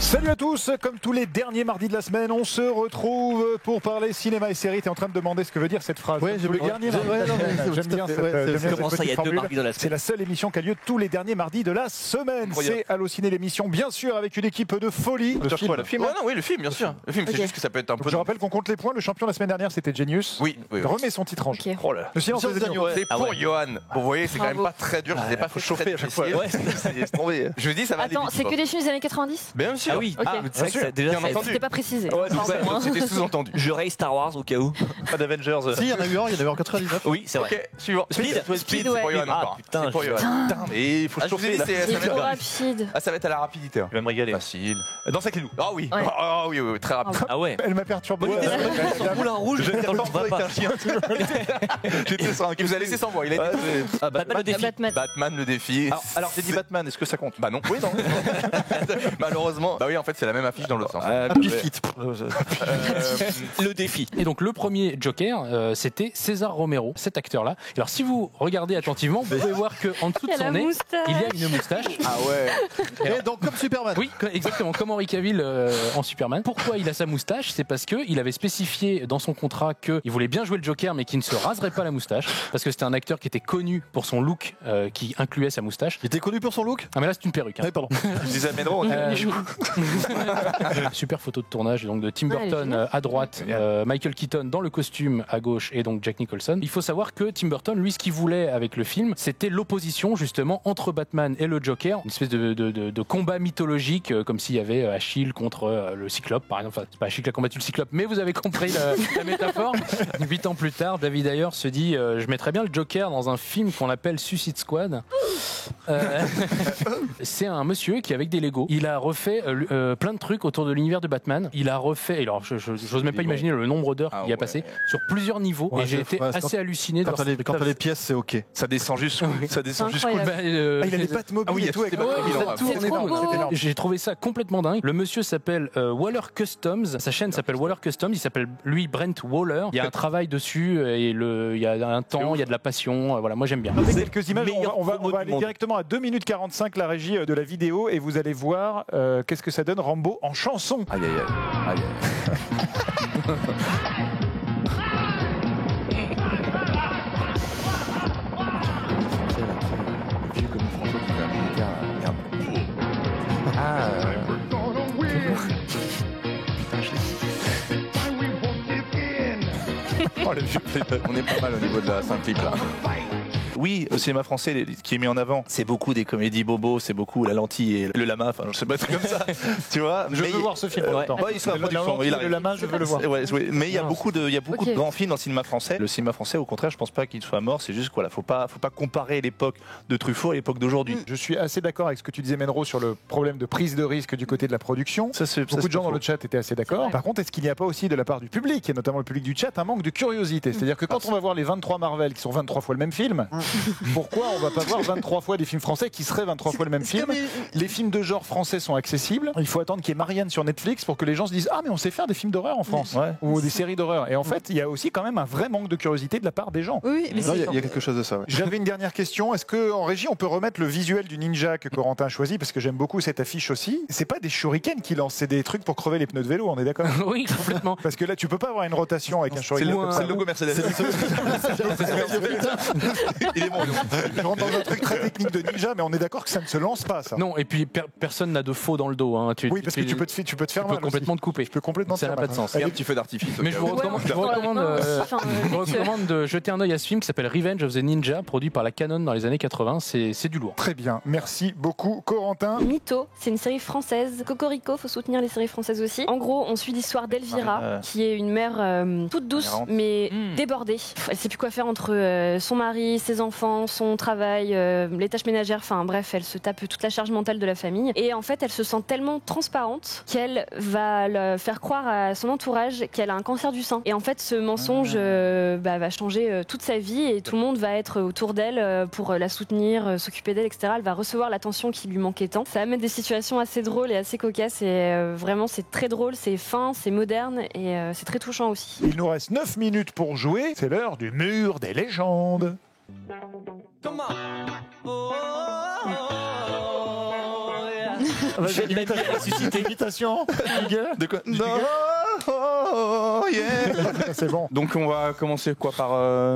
Salut à tous, comme tous les derniers mardis de la semaine, on se retrouve pour parler cinéma et séries. Tu es en train de demander ce que veut dire cette phrase. Oui, le dernier mardi. J'aime bien cette Comment ça, il y a deux mardis dans la semaine. C'est la seule émission qui a lieu tous les derniers mardis de la semaine. C'est Allociné, l'émission, bien sûr, avec une équipe de folie. Le film. Oui, le film, bien sûr. Le film, c'est juste que ça peut être un peu. Je rappelle qu'on compte les points. Le champion la semaine dernière, c'était Genius. Oui. Remets son titre en jeu. Oh là là. Le silence des agneaux. C'est pour Johan. Vous voyez, c'est quand même pas très dur. Je ne sais pas, faut chauffer à chaque fois. Je dis, ça va. Attends, c'est que des films des années 90 ? Bien sûr. Ah oui, bien sûr. déjà, Bien entendu. C'était pas précisé. Ouais, c'était sous-entendu. je raye Star Wars au cas où. Pas d'Avengers. Si, il y en a eu un en 99. Oui, c'est vrai. Ok, suivant. Speed, c'est pour Johan Ah encore. putain, C'est pour Johan. Et il faut chauffer. C'est trop rapide. Ah, ça va être à la rapidité. il va me régaler. Facile. Dans sa clé. Ah oui. Ouais. Ah oui, très rapide. Ah ouais. Elle m'a perturbé. Moulin rouge, dans le va pas. J'étais sur un. Il vous a laissé sans voix. Il a été. Batman le défi. Batman le défi. Alors, j'ai dit Batman, est-ce que ça compte? Bah non. Oui, non. Malheureusement. Bah oui, en fait, c'est la même affiche dans l'autre sens. Le défi. Et donc le premier Joker, c'était César Romero, cet acteur-là. Alors si vous regardez attentivement, vous pouvez voir qu'en dessous de Il y a son la nez, moustache. il y a une moustache. Ah ouais. Et donc, comme Superman. Oui, exactement, comme Henry Cavill en Superman. Pourquoi il a sa moustache? C'est parce qu'il avait spécifié dans son contrat qu'il voulait bien jouer le Joker, mais qu'il ne se raserait pas la moustache, parce que c'était un acteur qui était connu pour son look qui incluait sa moustache. Il était connu pour son look? Ah mais là c'est une perruque. Hein. Oui, pardon. Je disais à Médro. Super photo de tournage donc de Tim Ouais, elle est Burton géniale. à droite, Michael Keaton dans le costume à gauche et donc Jack Nicholson. Il faut savoir que Tim Burton, lui, ce qu'il voulait avec le film, c'était l'opposition justement entre Batman et le Joker, une espèce de combat mythologique, comme s'il y avait Achille contre le Cyclope, par exemple. Enfin, c'est pas Achille qui a combattu le Cyclope, mais vous avez compris la métaphore. 8 ans plus tard, David Ayer se dit je mettrais bien le Joker dans un film qu'on appelle Suicide Squad. C'est un monsieur qui, avec des Lego, il a refait plein de trucs autour de l'univers de Batman. Il a refait, alors j'ose même pas imaginer le nombre d'heures qu'il y a passé sur plusieurs niveaux, Ouais, et j'ai été assez halluciné de Quand t'as les pièces, c'est ok. Ça descend jusqu'où? Ça descend jusqu'où? Incroyable. Il a les pattes mobiles et tout. avec C'est trop beau. J'ai trouvé ça complètement dingue. Le monsieur s'appelle Waller Customs. Sa chaîne s'appelle Waller Customs. Il s'appelle lui Brent Waller. Il y a un travail dessus et il y a un temps, il y a de la passion. Voilà, moi j'aime bien. Regardez quelques images, meilleur on va promo du aller monde. directement à 2 minutes 45 la régie de la vidéo et vous allez voir qu'est-ce que ça donne Rambo en chanson. Aïe aïe aïe. Oh, le vieux clip. On est pas mal au niveau de la Saint-Clip là. Oui, au cinéma français, ce qui est mis en avant, c'est beaucoup des comédies bobos, c'est beaucoup la lentille et le lama, enfin je sais pas, truc comme ça, tu vois. Je veux voir ce film. ouais. pourtant. Ouais, il sera Le production, lentille il et arrive. le lama, je veux le voir. Ouais, mais il y a beaucoup de Ok. grands films dans le cinéma français. Le cinéma français, au contraire, je pense pas qu'il soit mort. C'est juste quoi, faut pas comparer l'époque de Truffaut et l'époque d'aujourd'hui. Je suis assez d'accord avec ce que tu disais, Menro, sur le problème de prise de risque du côté de la production. Ça, c'est Beaucoup de gens dans le chat étaient assez d'accord. vrai. Par contre, est-ce qu'il n'y a pas aussi de la part du public, et notamment le public du chat, un manque de curiosité? C'est-à-dire que quand on va voir les 23 Marvel, qui sont 23 fois le même film, pourquoi on va pas voir 23 fois des films français qui seraient 23 fois le même film? Les films de genre français sont accessibles. Il faut attendre qu'il y ait Marianne sur Netflix pour que les gens se disent ah mais on sait faire des films d'horreur en France, Ouais. ou des séries d'horreur. Et en fait, il y a aussi quand même un vrai manque de curiosité de la part des gens. Oui, mais Non, il y c'est a quelque chose de ça. Ouais. J'avais une dernière question. Est-ce que en régie on peut remettre le visuel du ninja que Corentin a choisi, parce que j'aime beaucoup cette affiche aussi? C'est pas des shurikens qui lancent, c'est des trucs pour crever les pneus de vélo. On est d'accord? Oui, complètement. Parce que là, tu peux pas avoir une rotation avec un C'est shuriken. comme ça. le logo Mercedes. Il est bon. Je rentre dans un truc très technique de ninja, mais on est d'accord que ça ne se lance pas, ça. Non, et puis personne n'a de faux dans le dos. Hein. Oui, parce que tu peux te faire tu peux mal. complètement te couper. Tu peux complètement te Ça faire n'a mal. pas de sens. Il y a un petit feu d'artifice. Mais je vous recommande, je vous recommande de jeter un œil à ce film qui s'appelle Revenge of the Ninja, produit par la Canon dans les années 80. C'est du lourd. Très bien, merci beaucoup, Corentin. Mytho, c'est une série française. Cocorico, faut soutenir les séries françaises aussi. En gros, on suit l'histoire d'Elvira, qui est une mère toute douce, Marrante. mais débordée. Elle sait plus quoi faire entre son mari, ses enfants, son travail, les tâches ménagères. Enfin bref, elle se tape toute la charge mentale de la famille. Et en fait, elle se sent tellement transparente qu'elle va faire croire à son entourage qu'elle a un cancer du sein. Et en fait, ce mensonge va changer toute sa vie et tout le monde va être autour d'elle pour la soutenir, s'occuper d'elle, etc. Elle va recevoir l'attention qui lui manquait tant. Ça amène des situations assez drôles et assez cocasses et vraiment c'est très drôle, c'est fin, c'est moderne et c'est très touchant aussi. Il nous reste 9 minutes pour jouer. C'est l'heure du mur des légendes. Il a ressuscité. Imitation. De quoi Non. Oh, yeah. C'est bon. Donc on va commencer quoi par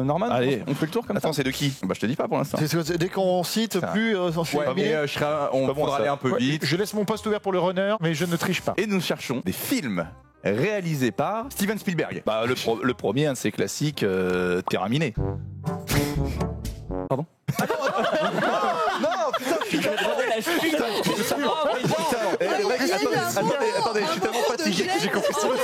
Norman. Allez. On fait le tour comme Attends, ça. c'est de qui? Bah je te dis pas pour l'instant. Dès qu'on cite Ça. plus, on fait Ouais, mais on Pas bon, faudra ça. aller un peu Ouais, vite. je laisse mon poste ouvert pour le runner, mais je ne triche pas. Et nous cherchons des films réalisés par Steven Spielberg. Bah, le premier, un de ses classiques, Terminé. Pardon? Attendez, je suis tellement fatigué que j'ai compris Steven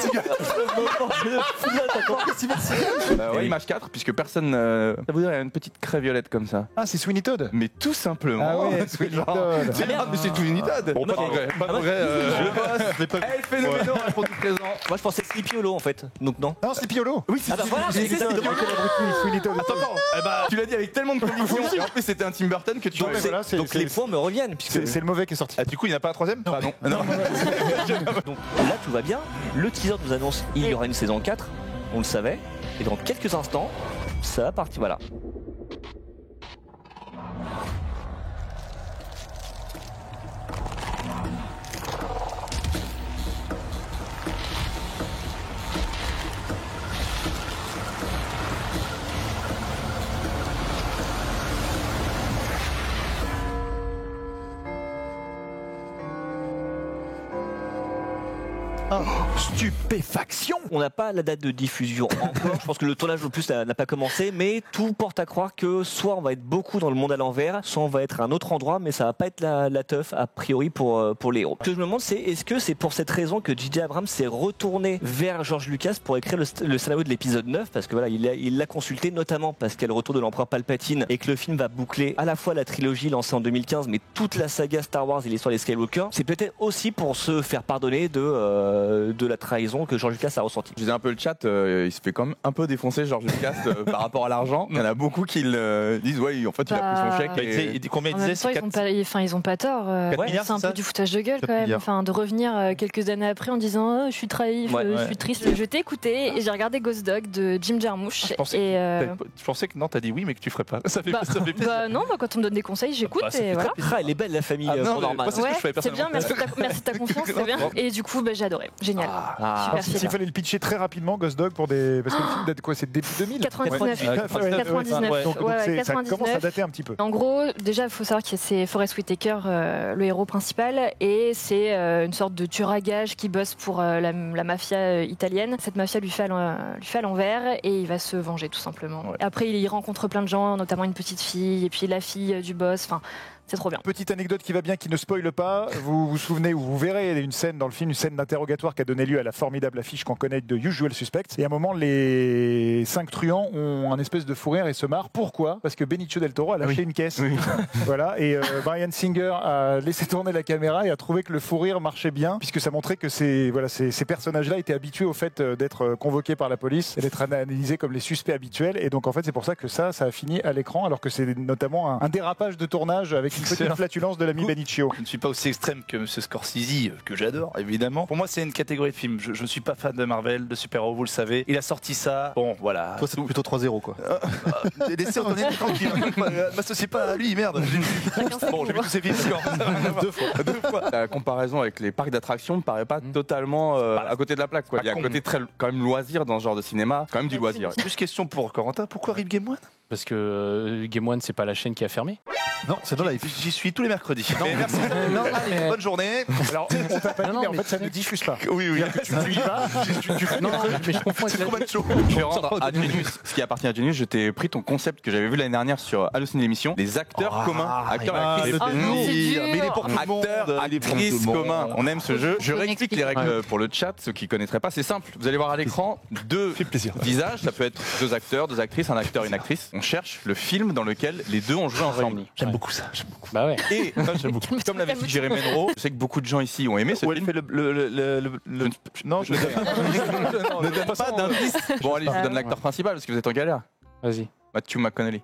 Spielberg. Ouais, Image 4, puisque personne. Ça vous dirait une petite craie violette comme ça. Ah, c'est Sweeney Todd. Mais tout simplement. Ah ouais, c'est Sweeney genre- Todd. C'est grave, mais c'est tout une Todd. Bon, pas de regret, pas de regret. Elle phénoménal, répondu présent. Moi, je pensais Sleepy Hollow en fait. Donc, non. Non, c'est Piolo. Oui, c'est Ah bah voilà, J'ai c'est ça. Sweeney Todd. Attends, eh bah, tu l'as dit avec tellement de conviction. Et en plus, c'était un Tim Burton que tu Donc, Ouais, voilà, c'est- donc les points me reviennent. Puisque... C'est le mauvais qui est sorti. Ah, du coup, il n'y en a pas un troisième? Ah non. Donc là, tout va bien. Le teaser nous annonce il y aura une saison 4. On le savait. Et dans quelques instants, ça va partir. Voilà. Stupéfaction. On n'a pas la date de diffusion encore. Je pense que le tournage au plus n'a pas commencé, mais tout porte à croire que soit on va être beaucoup dans le monde à l'envers, soit on va être à un autre endroit, mais ça va pas être la teuf a priori pour les héros. Ce que je me demande, c'est est-ce que c'est pour cette raison que J.J. Abrams s'est retourné vers George Lucas pour écrire le scénario de l'épisode 9, parce que voilà, il l'a consulté notamment parce qu'il y a le retour de l'empereur Palpatine et que le film va boucler à la fois la trilogie lancée en 2015, mais toute la saga Star Wars et l'histoire des Skywalker. C'est peut-être aussi pour se faire pardonner de la trahison que George Lucas a ressentie. Je disais un peu le chat, il se fait quand même un peu défoncer George Lucas par rapport à l'argent. Il y en a beaucoup qui disent ouais, en fait il a pris son chèque. Bah, il disait, combien il En même disait? temps, C'est ils ont pas tort. 4 milliards, c'est un c'est ça peu du foutage de gueule 4 quand même. milliards. Enfin, de revenir quelques années après en disant oh, je suis trahi, je suis triste. Je t'ai écouté et j'ai regardé Ghost Dog de Jim Jarmusch. Je pensais, je pensais que non, t'as dit oui, mais que tu ferais pas. Ça fait plaisir. bah non, bah, quand on me donne des conseils, j'écoute Ça et fait voilà. très plaisir. Elle est belle la famille Ah, non, Norman. moi, c'est ce que je fais C'est bien, personnellement. merci de ta confiance, c'est bien. Et du coup, bah, j'ai adoré, génial. Ah, Super S'il film. fallait le pitcher très rapidement, Ghost Dog, parce que le film date de quoi? C'est début 2000? 99. Ouais, 99. Donc, Ouais, ça commence à 99. dater un petit peu. En gros, déjà, il faut savoir que c'est Forest Whitaker, le héros principal, et c'est une sorte de tueur à gages qui bosse pour la mafia italienne. Cette mafia lui fait à l'envers et il va se venger tout simplement. Ouais. Après, il rencontre plein de gens, notamment une petite fille, et puis la fille du boss. Enfin, c'est trop bien. Petite anecdote qui va bien, qui ne spoile pas. Vous vous souvenez, ou vous verrez une scène dans le film, une scène d'interrogatoire qui a donné lieu à la formidable affiche qu'on connaît de Usual Suspects. Et à un moment, les 5 truands ont un espèce de fou rire et se marrent. Pourquoi? Parce que Benicio del Toro a lâché une caisse. Voilà. Et Bryan Singer a laissé tourner la caméra et a trouvé que le fou rire marchait bien, puisque ça montrait que ces personnages-là étaient habitués au fait d'être convoqués par la police et d'être analysés comme les suspects habituels. Et donc, en fait, c'est pour ça que ça a fini à l'écran, alors que c'est notamment un dérapage de tournage avec une petite flatulence de l'ami Benicio. Je ne suis pas aussi extrême que M. Scorsese, que j'adore, évidemment. Pour moi, c'est une catégorie de films. Je ne suis pas fan de Marvel, de super-héros, vous le savez. Il a sorti ça. Bon, voilà. Toi, c'est plutôt 3-0 quoi. Laissez retourner tranquille. M'associez pas à lui, merde. Bon, j'ai vu tous ces films, d'accord. Deux fois. La comparaison avec les parcs d'attractions me paraît pas totalement à côté de la plaque. Quoi. Il y a un côté très quand même loisir dans ce genre de cinéma, quand même du loisir. Juste question pour Corentin, pourquoi Rip Game One? Parce que Game One, c'est pas la chaîne qui a fermé. Non, c'est dans la J'y suis tous les mercredis. Mais merci. Allez, bonne journée. Alors, on t'a pas dit, Non, mais en mais- fait, ça ne diffuse pas. Oui, oui. Tu y vas, tu fais Non, mais je confonds avec C'est trop la... mal chaud. Je vais rendre à Genius ce qui appartient à Genius. Je t'ai pris ton concept que j'avais vu l'année dernière sur Halluciné l'émission, les acteurs communs, acteurs et actrices. Ah non, c'est dur. Mais il est pour tout le monde. Acteurs, Il est pour tout actrices le monde. communs, on aime ce jeu. Je Faut réexplique les règles pour le chat, ceux qui connaîtraient pas. C'est simple, vous allez voir à l'écran deux visages, ça peut être deux acteurs, deux actrices, un acteur, une actrice. On cherche le film dans lequel les deux ont joué ensemble. J'aime beaucoup ça. J'aime beaucoup. Bah ouais. Et comme l'avait suggéré Menro, je sais que beaucoup de gens ici ont aimé ce Où elle film. fait le... Non, je ne Ne donne pas d'indice. Bon allez, je vous donne l'acteur principal parce que vous êtes en galère. Vas-y. Matthew McConaughey.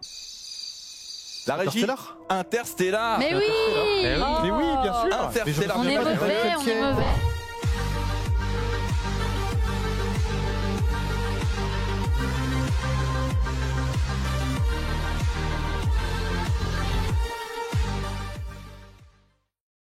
La régie Interstellar. Mais oui Eh oui. Oh. Mais oui, bien sûr. Interstellar. On est mauvais, on est mauvais.